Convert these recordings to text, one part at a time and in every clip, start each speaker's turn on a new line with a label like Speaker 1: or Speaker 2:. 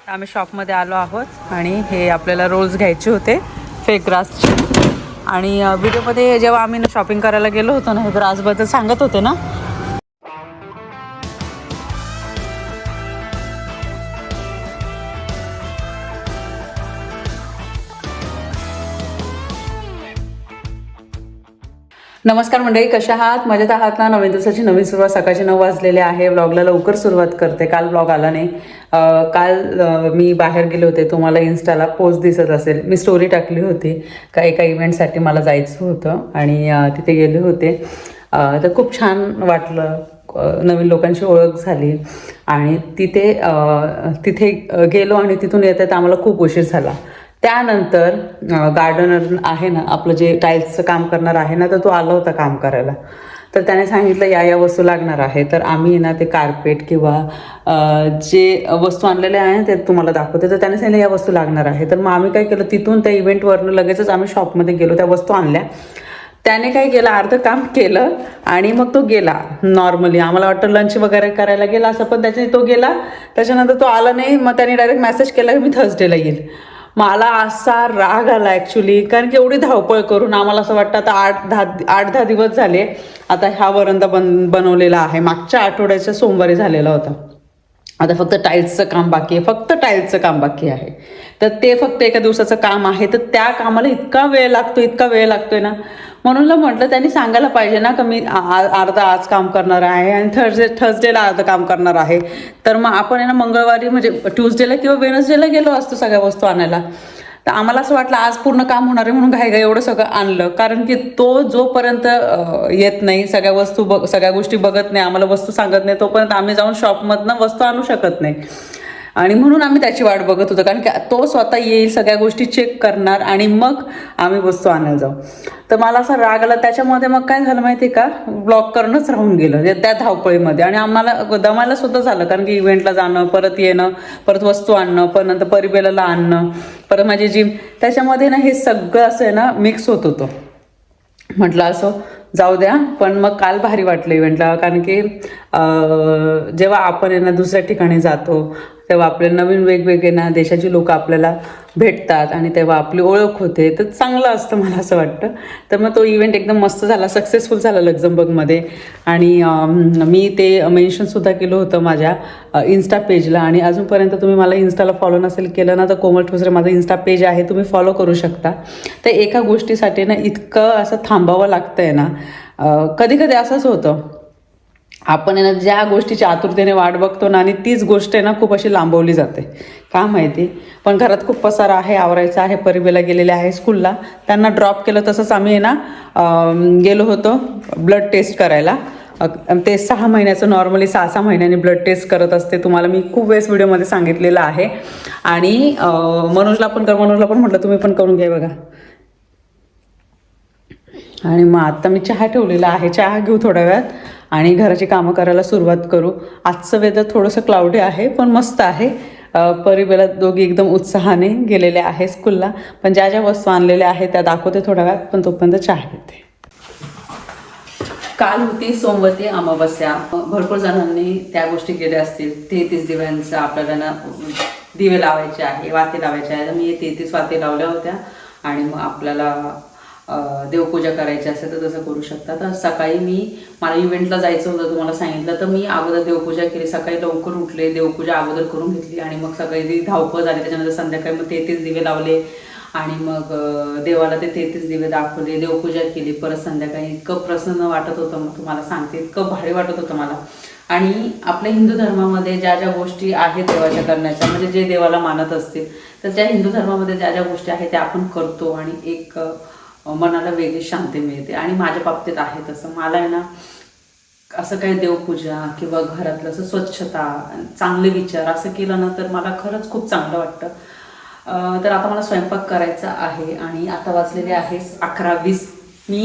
Speaker 1: आम्ही शॉपमध्ये आलो आहोत आणि हे आपल्याला रोल्स घ्यायचे होते फेक ग्रासचे. आणि व्हिडिओमध्ये जेव्हा आम्ही शॉपिंग करायला गेलो होतो ना, हे ग्रासबद्दल सांगत होते ना. नमस्कार मंडळी, कशा आहात? मजेत आहात ना? नवीन दिवसाची नवीन सुरुवात, सकाळचे 9 वाजलेले आहे. व्लॉगला लवकर सुरुवात करते. काल व्लॉग आला नाही. काल मी बाहेर गेले होते. तुम्हाला इन्स्टाला पोस्ट दिसत असेल, मी स्टोरी टाकली होती. एका इव्हेंटसाठी मला जायचं होतं आणि तिथे गेले होते. तर खूप छान वाटलं. नवीन लोकांची ओळख झाली आणि तिथे गेलो आणि तिथून येतात आम्हाला खूप उशीर झाला. त्यानंतर गार्डनर आहे ना, आपलं जे टाईल्सचं काम करणार आहे ना, तर तो आला होता काम करायला. तर त्याने सांगितलं या वस्तू लागणार आहे. तर आम्ही ना ते कार्पेट किंवा जे वस्तू आणलेल्या आहे ते तुम्हाला दाखवते. तर त्याने सांगितलं या वस्तू लागणार आहे. तर मग आम्ही काय केलं, तिथून त्या इव्हेंटवरनं लगेचच आम्ही शॉपमध्ये गेलो, त्या वस्तू आणल्या. त्याने काय केलं, अर्धं काम केलं आणि मग तो गेला. नॉर्मली आम्हाला वाटतं लंच वगैरे करायला गेला असं, पण त्याच्याने तो गेला. त्याच्यानंतर तो आला नाही. मग त्याने डायरेक्ट मेसेज केला की मी थर्सडेला येईल. मला असा राग आला ॲक्च्युली, कारण की एवढी धावपळ करून आम्हाला असं वाटतं आता 8-10 दिवस झाले आता हा वरंदा बनवलेला आहे. मागच्या आठवड्याच्या सोमवारी झालेला होता. आता फक्त टाईल्सचं काम बाकी आहे, फक्त टाईल्सचं काम बाकी आहे. तर ते फक्त एका दिवसाचं काम आहे. तर त्या कामाला इतका वेळ लागतोय ना. म्हणून म्हटलं त्यांनी सांगायला पाहिजे ना का मी अर्धा आज काम करणार आहे आणि थर्सडेला अर्धं काम करणार आहे. तर मग आपण आहे ना मंगळवारी म्हणजे ट्यूजडेला किंवा वेनसडेला गेलो असतो सगळ्या वस्तू आणायला. तर आम्हाला असं वाटलं आज पूर्ण काम होणार आहे म्हणून घाई एवढं सगळं आणलं. कारण की तो जोपर्यंत येत नाही, सगळ्या गोष्टी बघत नाही, आम्हाला वस्तू सांगत नाही, तोपर्यंत आम्ही जाऊन शॉपमधनं वस्तू आणू शकत नाही. आणि म्हणून आम्ही त्याची वाट बघत होतो, कारण की तो स्वतः येईल, सगळ्या गोष्टी चेक करणार आणि मग आम्ही वस्तू आणायला जाऊ. तर मला असा राग आला. त्याच्यामध्ये मग काय झालं माहिती आहे का, ब्लॉक करणंच राहून गेलं त्या धावपळीमध्ये. आणि आम्हाला दमायला सुद्धा झालं, कारण की इव्हेंटला जाणं, परत येणं, परत वस्तू आणणं, पण नंतर परिबेलाला आणणं, परत माझी जिम, त्याच्यामध्ये ना हे सगळं असं आहे ना मिक्स होत होतं. म्हटलं असं जाऊ द्या. पण मग काल भारी वाटलं इव्हेंटला, कारण की जेव्हा आपण आहे ना दुसऱ्या ठिकाणी जातो तेव्हा आपले नवीन वेगवेगळे ना देशाची लोक आपल्याला भेटतात आणि तेव्हा आपली ओळख होते. तर चांगलं असतं मला असं वाटतं. तर मग तो इव्हेंट एकदम मस्त झाला, सक्सेसफुल झाला लक्झमबर्गमध्ये. आणि मी ते मेन्शनसुद्धा केलं होतं माझ्या इन्स्टा पेजला. आणि अजूनपर्यंत तुम्ही मला इन्स्टाला फॉलो नसेल केलं ना, तर कोमल ठोसरे माझं इन्स्टा पेज आहे, तुम्ही फॉलो करू शकता. तर एका गोष्टीसाठी ना इतकं असं थांबावं लागतं आहे ना. कधी कधी असंच होतं, आपण आहे ना ज्या गोष्टीची आतुरतेने वाट बघतो ना, आणि तीच गोष्ट आहे ना खूप अशी लांबवली जाते, का माहिती. पण घरात खूप पसारा आहे, आवरायचं आहे. परिबेला गेलेले आहे स्कूलला, त्यांना ड्रॉप केलं. तसंच आम्ही आहे ना गेलो होतो ब्लड टेस्ट करायला. ते 6 महिन्याचं, नॉर्मली 6 महिन्यांनी ब्लड टेस्ट करत असते, तुम्हाला मी खूप वेळेस व्हिडिओमध्ये सांगितलेलं आहे. आणि मनोजला पण म्हटलं तुम्ही पण करून घ्या बघा. आणि मग आत्ता मी चहा ठेवलेला आहे, चहा घेऊ थोड्या वेळात आणि घराची कामं करायला सुरुवात करू. आजचं वेदर थोडंसं क्लाउडी आहे पण मस्त आहे. परिबेला दोघी एकदम उत्साहाने गेलेल्या आहे स्कूलला. पण ज्या ज्या वस्तू आणलेल्या आहेत त्या दाखवते थोड्या वेळात, पण तोपर्यंत चहा घेते. काल होती सोमवती अमावस्या. भरपूर जणांनी त्या गोष्टी केल्या असतील. 33 दिव्यांचं आपल्याला ना दिवे लावायचे आहे, वाती लावायचे आहे. मी 33 वाती लावल्या होत्या. आणि मग आपल्याला देवपूजा करायची असेल तर तसं करू शकता. तर सकाळी मला इव्हेंटला जायचं होतं तुम्हाला सांगितलं, तर मी अगोदर देवपूजा केली. सकाळी लवकर उठले, देवपूजा अगोदर करून घेतली आणि मग सकाळी धावपळ झाली. त्याच्यानंतर संध्याकाळी मग 33 दिवे लावले आणि मग देवाला ते 33 दिवे दाखवले, देवपूजा केली. परत संध्याकाळी इतकं प्रसन्न वाटत होतं, मग तुम्हाला सांगते, इतकं भारी वाटत होतं मला. आणि आपल्या हिंदू धर्मामध्ये ज्या ज्या गोष्टी आहेत देवाच्या करण्याच्या, म्हणजे जे देवाला मानत असतील, तर त्या हिंदू धर्मामध्ये ज्या ज्या गोष्टी आहेत त्या आपण करतो आणि एक मनाला वेगळी शांती मिळते. आणि माझ्या बाबतीत आहे तसं. मला आहे ना असं काही देवपूजा किंवा घरातलं असं स्वच्छता, चांगले विचार असं केलं ना तर मला खरंच खूप चांगलं वाटतं. तर आता मला स्वयंपाक करायचा आहे आणि आता वाजलेले आहे 11:20. मी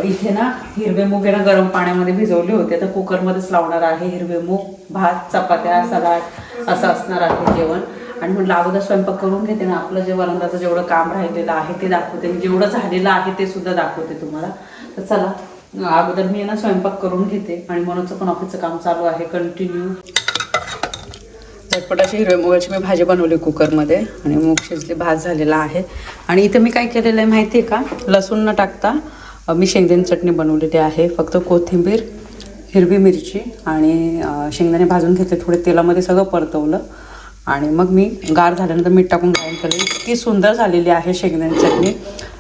Speaker 1: इथे ना हिरवे मूग आहे ना गरम पाण्यामध्ये भिजवले होते. तर कुकरमध्येच लावणार आहे. हिरवे मूग, भात, चपात्या, सलाड असं असणार आहे जेवण. आणि म्हटलं अगोदर स्वयंपाक करून घेते ना, आपलं जे वरंदाचं जेवढं काम राहिलेलं आहे ते दाखवते, जेवढं झालेलं आहे ते सुद्धा दाखवते तुम्हाला. तर चला अगोदर मी ना स्वयंपाक करून घेते. आणि मनोजचं पण ऑफिसचं काम चालू आहे कंटिन्यू. झटपट अशी हिरव्या मुगाची मी भाजी बनवली कुकरमध्ये आणि मूग शिजली, भात झालेला आहे. आणि इथं मी काय केलेलं आहे माहिती आहे का, लसूण न टाकता मी शेंगदाणे चटणी बनवलेली आहे. फक्त कोथिंबीर, हिरवी मिरची आणि शेंगदाणे भाजून घेतले, थोडे तेलामध्ये सगळं परतवलं आणि मग मी गार झाल्यानंतर मीठ टाकून ग्राइंड केलं. इतकी सुंदर झालेली आहे शेंगदाणे चटणी.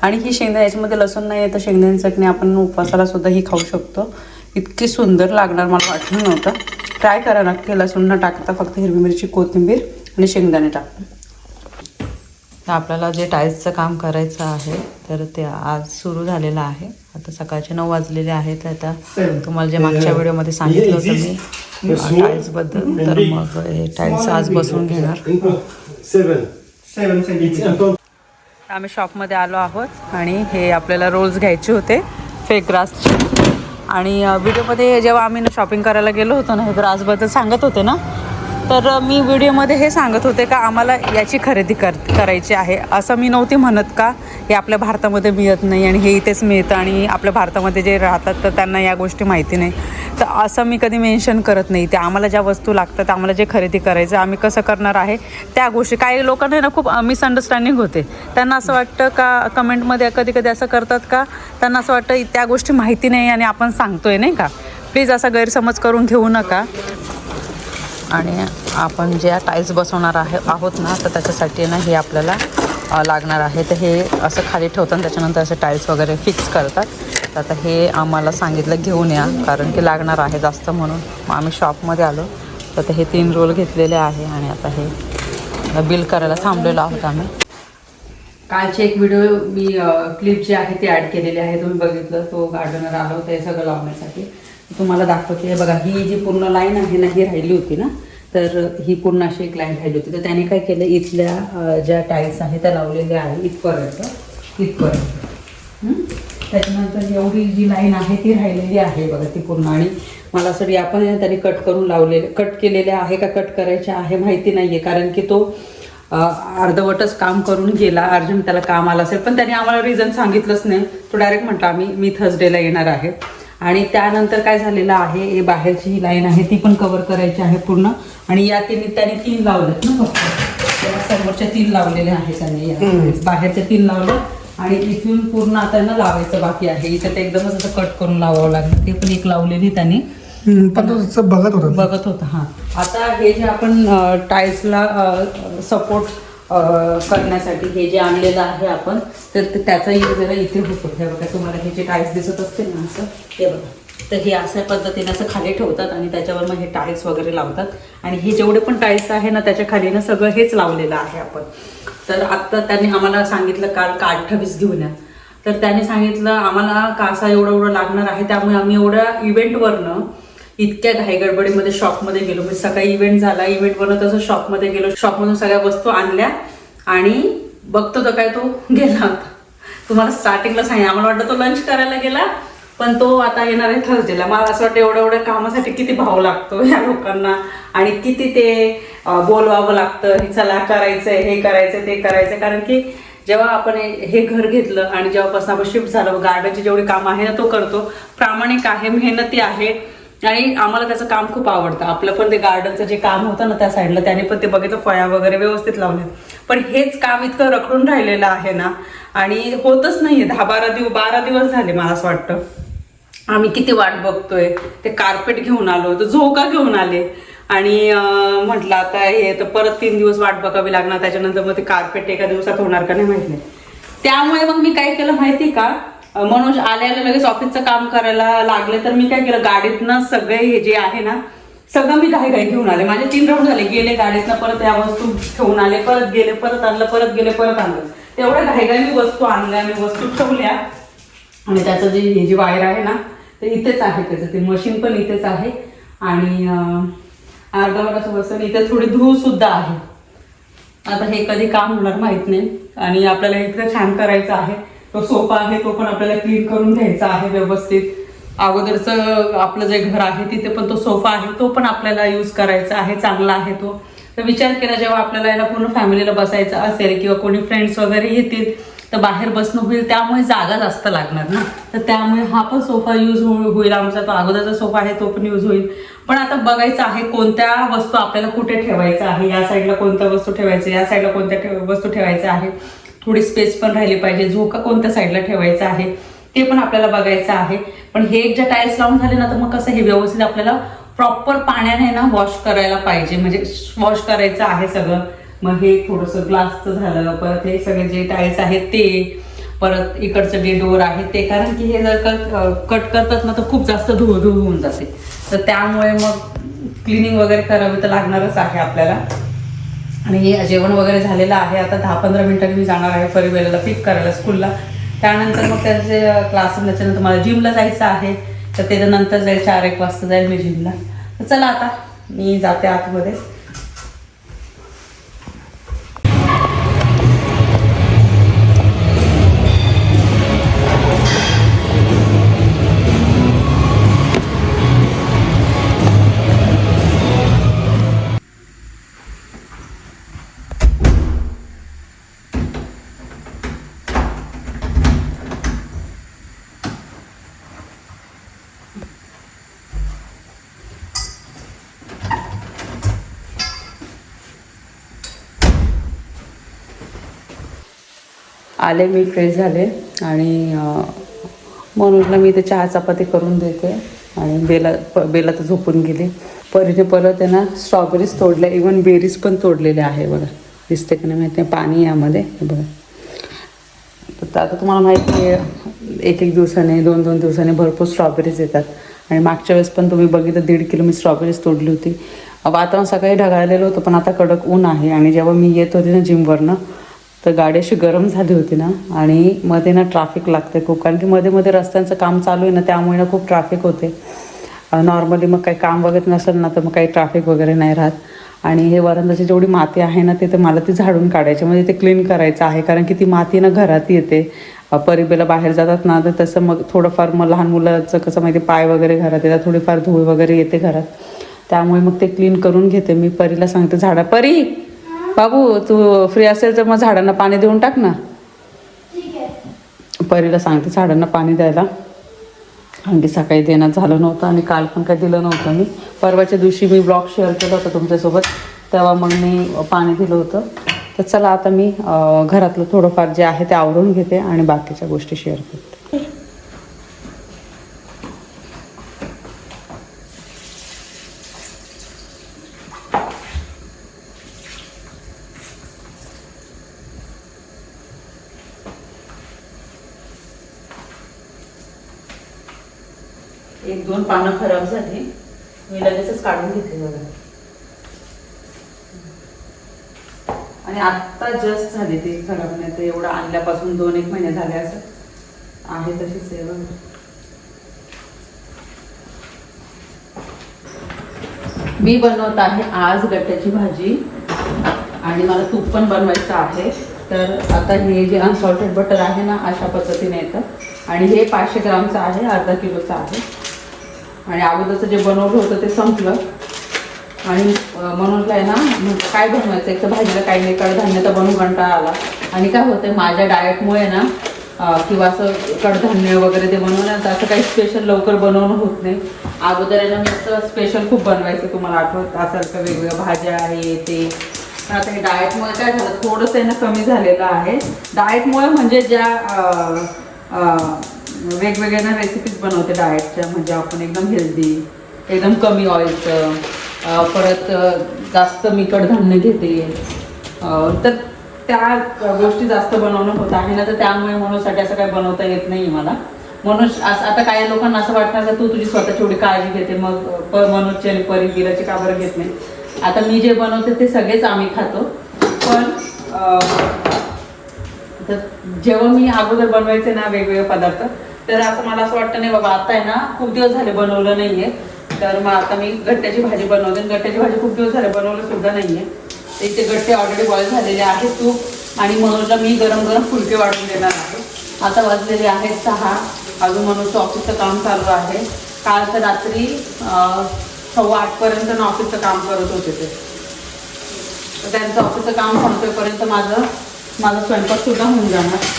Speaker 1: आणि ही शेंगदाणे, याच्यामध्ये लसूण नाही आहे तर शेंगदाणे चटणी आपण उपवासाला सुद्धा ही खाऊ शकतो. इतकी सुंदर लागणार मला वाटलं नव्हतं. ट्राय करा नक्की, लसूण न टाकता फक्त हिरवी मिरची, कोथिंबीर आणि शेंगदाणे टाकून. तर आपल्याला जे टाईल्सचं काम करायचं आहे तर ते आज सुरू झालेलं आहे. आता सकाळचे 9 वाजलेले आहेत. आता तुम्हाला जे मागच्या व्हिडिओमध्ये सांगितलं होतं मी टाईल्सबद्दल, तर मग हे टाईल्स आज बसवून घेणार. आम्ही शॉपमध्ये आलो आहोत आणि हे आपल्याला रोल्स घ्यायचे होते फेक ग्रासचे. आणि व्हिडिओमध्ये जेव्हा आम्ही शॉपिंग करायला गेलो होतो ना, हे ग्रासबद्दल सांगत होते ना, तर मी व्हिडिओमध्ये हे सांगत होते का आम्हाला याची खरेदी करायची आहे. असं मी नव्हती म्हणत का हे आपल्या भारतामध्ये मिळत नाही आणि हे इथेच मिळतं आणि आपल्या भारतामध्ये जे राहतात तर त्यांना या गोष्टी माहिती नाही. तर असं मी कधी मेन्शन करत नाही. ते आम्हाला ज्या वस्तू लागतात, आम्हाला जे खरेदी करायचं आम्ही कसं करणार आहे त्या गोष्टी. काही लोकांना ना खूप मिसअंडरस्टँडिंग होते. त्यांना असं वाटतं का कमेंटमध्ये कधी कधी असं करतात का त्यांना असं वाटतं त्या गोष्टी माहिती नाही आणि आपण सांगतोय, नाही का. प्लीज असा गैरसमज करून घेऊ नका. आणि आपण ज्या टाईल्स बसवणार आहोत ना, तर त्याच्यासाठी ना हे आपल्याला लागणार आहे. तर हे असं खाली ठेवतात, त्याच्यानंतर असे टाईल्स वगैरे फिक्स करतात. तर आता हे आम्हाला सांगितलं घेऊन या, कारण की लागणार आहे जास्त म्हणून. मग आम्ही शॉपमध्ये आलो. तर आता हे 3 रोल घेतलेले आहे आणि आता हे बिल करायला थांबलेलो आहोत आम्ही. कालची एक व्हिडिओ मी क्लिप जी आहे ती ॲड केलेली आहे, तुम्ही बघितलं. तो गार्डनर आलो होतं हे सगळं लावण्यासाठी. तुम्हाला दाखवते. हे बघा, ही जी पूर्ण लाईन आहे ना, ही राहिली होती ना, तर ही पूर्ण अशी एक लाईन राहिली होती. तर त्याने काय केलं, इथल्या ज्या टाईल्स आहेत त्या लावलेल्या आहे इथपर्यंत. त्याच्यानंतर एवढी जी लाईन आहे ती राहिलेली आहे बघा, ती पूर्ण. आणि मला असं आपण त्याने कट केलेले आहे का कट करायचे आहे माहिती नाही आहे, कारण की तो अर्धवटच काम करून गेला. अर्जंट त्याला काम आलं असेल, पण त्याने आम्हाला रिझन सांगितलंच नाही. तो डायरेक्ट म्हटला मी थर्सडेला येणार आहे. आणि त्यानंतर काय झालेलं आहे, हे बाहेरची ही लाईन आहे ती पण कव्हर करायची आहे पूर्ण. आणि या त्याने 3 लावलेत ना, फक्त समोरच्या 3 लावलेले आहेत त्याने, बाहेरच्या 3 लावले. आणि इथून पूर्ण आता ना लावायचं बाकी आहे. इथं ते एकदमच असं कट करून लावावं लागलं. ते पण एक लावलेली त्यांनी,
Speaker 2: पण तो बघत होता.
Speaker 1: हां, आता हे जे आपण टाईल्सला सपोर्ट करण्यासाठी हे जे आणलेलं आहे आपण, तर त्याचा यूज जरा इथे होतो. हे बघा, तुम्हाला हे जे टाईल्स दिसत असतील ना असं, हे बघा, तर हे अशा पद्धतीने असं खाली ठेवतात आणि त्याच्यावर मग हे टाईल्स वगैरे लावतात. आणि हे जेवढे पण टाईल्स आहे ना त्याच्या खाली ना सगळं हेच लावलेलं आहे आपण. तर आत्ता त्यांनी आम्हाला सांगितलं काल का 28 घेऊन या. तर त्याने सांगितलं आम्हाला का असा एवढं लागणार आहे, त्यामुळे आम्ही एवढ्या इव्हेंटवरनं इतक्या घाई गडबडीमध्ये शॉपमध्ये गेलो. म्हणजे सकाळी इव्हेंट झाला, इव्हेंटवरनं तसं शॉपमध्ये गेलो, शॉपमधून सगळ्या वस्तू आणल्या आणि बघतो तर काय तो गेला होता. तुम्हाला स्टार्टिंगला सांगितलं, आम्हाला वाटतं तो लंच करायला गेला, पण तो आता येणार आहे थर्सडेला. मला असं वाटतं एवढ्या कामासाठी किती भाव लागतो या लोकांना आणि किती ते बोलवावं लागतं, चला करायचंय, हे करायचं, ते करायचं. कारण की जेव्हा आपण हे घर घेतलं आणि जेव्हापासून आपण शिफ्ट झालं, गार्डनची जेवढी कामं आहे ना तो करतो, प्रामाणिक आहे, मेहनती आहे आणि आम्हाला त्याचं काम खूप आवडतं. आपलं पण ते गार्डनचं जे काम होतं ना त्या साईडला, त्याने पण ते बघितलं, फळ्या वगैरे व्यवस्थित लावल्या. पण हेच काम इतकं रखडून राहिलेलं आहे ना आणि होतच नाहीये. 12 दिवस झाले मला असं वाटतं. आम्ही किती वाट बघतोय. ते कार्पेट घेऊन आलो, तर झोका घेऊन आले आणि म्हटलं आता हे तर परत 3 दिवस वाट बघावी लागणार. त्याच्यानंतर मग ते कार्पेट एका दिवसात होणार का नाही माहित नाही. त्यामुळे मग मी काय केलं माहिती का, मनोज आल्याला लगेच ऑफिसचं काम करायला लागले, तर मी काय केलं, गाडीतनं सगळे हे जे आहे ना सगळं मी घाई घेऊन आले. माझे 3 राऊंड झाले, गेले गाडीतनं, परत या वस्तू ठेवून आले, परत गेले, परत आणलं, परत गेले, परत आणलं. तेवढ्या घाई मी वस्तू आणल्या, मी वस्तू ठेवल्या. आणि त्याचं जे हे जी वायर आहे ना ते इथेच आहे, त्याचं ते मशीन पण इथेच आहे. आणि अर्धवटाचं बसून इथे थोडी धूळ सुद्धा आहे. आता हे कधी काम होणार माहित नाही. आणि आपल्याला इतकं छान करायचं आहे. तो सोफा आहे तो पण आपल्याला क्लीन करून घ्यायचा आहे व्यवस्थित. अगोदरचं आपलं जे घर आहे तिथे पण तो सोफा आहे, तो पण आपल्याला यूज करायचा आहे, चांगला आहे तो. तर विचार केला जेव्हा आपल्याला याला पूर्ण फॅमिलीला बसायचं असेल किंवा कोणी फ्रेंड्स वगैरे येतील तर बाहेर बसणं होईल, त्यामुळे जागा जास्त लागणार ना, तर त्यामुळे हा पण सोफा यूज होईल आमचा. तो अगोदरचा सोफा आहे तो पण यूज होईल. पण आता बघायचं आहे कोणत्या वस्तू आपल्याला कुठे ठेवायचं आहे, या साईडला कोणत्या वस्तू ठेवायचं, या साईडला कोणत्या वस्तू ठेवायचं आहे, थोडी स्पेस पण राहिली पाहिजे, झोका कोणत्या साईडला ठेवायचा आहे ते पण आपल्याला बघायचं आहे. पण हे एक ज्या टाईल्स लावून झाले ना, तर मग कसं हे व्यवस्थित आपल्याला प्रॉपर पाण्याने ना वॉश करायला पाहिजे, म्हणजे वॉश करायचं आहे सगळं. मग हे थोडंसं ग्लासचं झालं, परत हे सगळे जे टाईल्स आहेत ते, परत इकडचं जे डोर आहे ते, कारण की हे जर कट करतात ना तर खूप जास्त धूळ होऊन जाते, तर त्यामुळे मग क्लिनिंग वगैरे करावी तर लागणारच आहे आपल्याला. आणि जेवण वगैरे झालेलं आहे. आता 10-15 मिनिटांनी मी जाणार आहे परिवेलाला पिक करायला स्कूलला. त्यानंतर मग त्यांचे क्लास, त्याच्यानंतर मला जिमला जायचं आहे, तर त्याच्यानंतर जाईल 4-1 वाजता जाईल मी जिमला. तर चला आता मी जाते आतमध्ये. आले मी, फ्रेश झाले आणि मनोजला मी इथे चहा चपाती करून देते आणि बेला तर झोपून गेली. परीने परत आहे ना स्ट्रॉबेरीज तोडल्या, इवन बेरीज पण तोडलेल्या आहे बघा, दिसते की नाही माहिती आहे, पाणी यामध्ये बघा. तर आता तुम्हाला माहिती आहे 1-1 दिवसाने 2-2 दिवसाने भरपूर स्ट्रॉबेरीज येतात. आणि मागच्या वेळेस पण तुम्ही बघितलं 1.5 किलो मी स्ट्रॉबेरीज तोडली होती. वातावरण सकाळी ढगाळलेलं होतं, पण आता कडक ऊन आहे. आणि जेव्हा मी येत होते ना जिमवरनं, तर गाडी अशी गरम झाली होती ना, आणि मध्ये ना ट्रॅफिक लागते खूप, कारण की मध्ये मध्ये रस्त्यांचं काम चालू आहे ना, त्यामुळे ना खूप ट्रॅफिक होते. नॉर्मली मग काही काम वगैरे नसेल ना, तर मग काही ट्रॅफिक वगैरे नाही राहत. आणि हे वरांड्याची जेवढी माती आहे ना, ते तर मला ती झाडून काढायची, म्हणजे ते क्लीन करायचं आहे, कारण की ती माती ना घरात येते. परिबेला बाहेर जातात ना, तर तसं मग थोडंफार मग लहान मुलाचं कसं माहिती, पाय वगैरे घरात येतात, थोडीफार धूळ वगैरे येते घरात, त्यामुळे मग ते क्लीन करून घेते मी. परीला सांगते झाडा, परी बाबू तू फ्री असेल तर मग झाडांना पाणी देऊन टाक ना. परीला सांगते झाडांना पाणी द्यायला, कारण की सकाळी देणं झालं नव्हतं आणि काल पण काही दिलं नव्हतं मी. परवाच्या दिवशी मी ब्लॉग शेअर केला होता तुमच्यासोबत, तेव्हा मग मी पाणी दिलं होतं. तर चला आता मी घरातलं थोडंफार जे आहे ते आवरून घेते आणि बाकीच्या गोष्टी शेअर करते. एक 2 पानं खराब झाली, मी लगेचच काढून घेतली बघा. आणि आत्ता जस्ट झाली ती खराब, नाही तर एवढं आणल्यापासून 2-1 महिने झाले असं आहे, तशीच आहे बघा. मी बनवत आहे आज गट्ट्याची भाजी आणि मला तूप पण बनवायचं आहे. तर आता हे जे अनसॉल्टेड बटर आहे ना, अशा पद्धतीने येतं आणि हे 500 ग्रामचं आहे, अर्धा किलोचं आहे. आणि अगोदरचं जे बनवलं होतं ते संपलं आणि मनोजला आहे ना, म्हणजे काय बनवायचं, एक तर भाजीला काही नाही, कडधान्य तर बनवून कंटाळा आला. आणि काय होतं माझ्या डाएटमुळे ना, किंवा असं कडधान्य वगैरे ते बनवण्याचं असं काही स्पेशल लवकर बनवणं होत नाही. अगोदर आहे ना मी स्पेशल खूप बनवायचं, तुम्हाला आठवत असेल का, वेगवेगळ्या भाज्या आहे ते. पण आता हे डाएटमुळे काय झालं, थोडंसं आहे ना कमी झालेलं आहे. डाएटमुळे म्हणजे ज्या वेगवेगळ्या ना रेसिपीज बनवते डाएटच्या, म्हणजे आपण एकदम हेल्दी, एकदम कमी ऑइलचं, परत जास्त मी कडधान्य घेते, तर त्या गोष्टी जास्त बनवणं होत आहे ना, तर त्यामुळे मनोजसाठी असं काही बनवता येत नाही मला. मनोज आता काही लोकांना असं वाटणार का तू तुझी स्वतःची एवढी काळजी घेते, मग मनोजची आणि परिगिराची का बरं घेत नाही. आता मी जे बनवते ते सगळेच आम्ही खातो, पण तर जेव्हा मी अगोदर बनवायचे ना वेगवेगळे पदार्थ, तर असं मला असं वाटतं नाही बाबा आता आहे ना खूप दिवस झाले बनवलं नाहीये, तर मग आता मी गट्ट्याची भाजी बनवते. गट्ट्याची भाजी खूप दिवस झाले बनवलं सुद्धा नाहीये. इथे गट्टे ऑलरेडी बॉईल झालेले आहेत तूप, आणि मनोजला मी गरम गरम फुलके वाढून देणार आहे. आता वाजलेले आहेत 6, अजून मनोजचं ऑफिसचं काम चालू आहे. काल तर रात्री 7:15 पर्यंत ना ऑफिसचं काम करत होते ते, तर त्यांचं ऑफिसचं काम संपेपर्यंत माझा स्वयंपाक सुद्धा होऊन जाणार.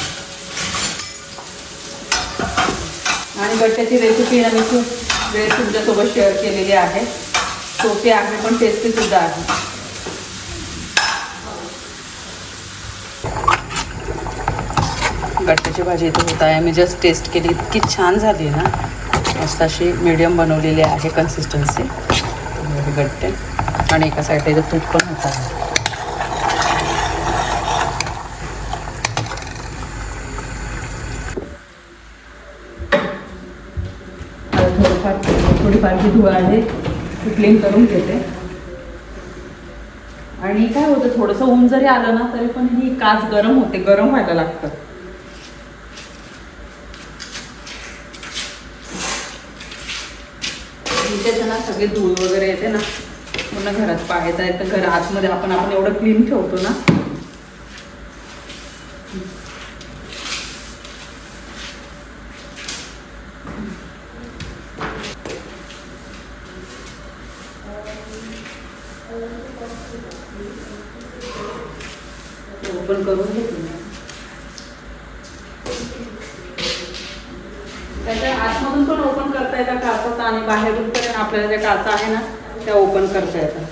Speaker 1: आणि गट्ट्याची रेसिपी मी खूप वेळ तुमच्यासोबत शेअर केलेली आहे. सोपी आहे पण टेस्टी सुद्धा आहे. गट्ट्याची भाजी इथे होत आहे. मी जस्ट टेस्ट केली, इतकी छान झाली ना. मस्त अशी मीडियम बनवलेली आहे कन्सिस्टन्सी गट्टे. आणि एका साईडला इथं तूप पण होत आहे. थोडीफार जी धुळं आहे ती क्लीन करून घेते. आणि काय होतं, थोडंसं ऊन जरी आलं ना तरी पण ही काच गरम होते, गरम व्हायला लागतं. इथे ना सगळे धूळ वगैरे येते ना, पूर्ण घरात पाहायचं आहे तर घर आतमध्ये आपण एवढं क्लीन ठेवतो ना. ओपन करून घेतो. त्याच्या आतमधून पण ओपन करता येतात काचा आणि बाहेरून पण आपल्याला ज्या काचा आहे ना त्या ओपन करता येतात.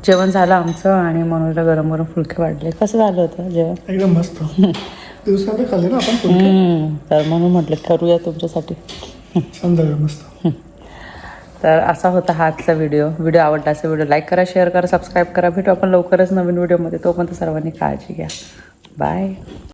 Speaker 1: जेवण झालं आमचं आणि मनोजला गरम गरम फुलके वाढले. कसं झालं होतं जेवण?
Speaker 2: एकदम मस्त. दिवसाला खाल्ले ना आपण फुलके.
Speaker 1: तर म्हणून म्हटलं करूया तुमच्यासाठी.
Speaker 2: छान झालं मस्त.
Speaker 1: तर असा होता हा आजचा व्हिडिओ आवडला असेल व्हिडिओ लाईक करा, शेअर करा, सबस्क्राईब करा. भेटू आपण लवकरच नवीन व्हिडिओमध्ये. तोपर्यंत सर्वांनी काळजी घ्या. बाय.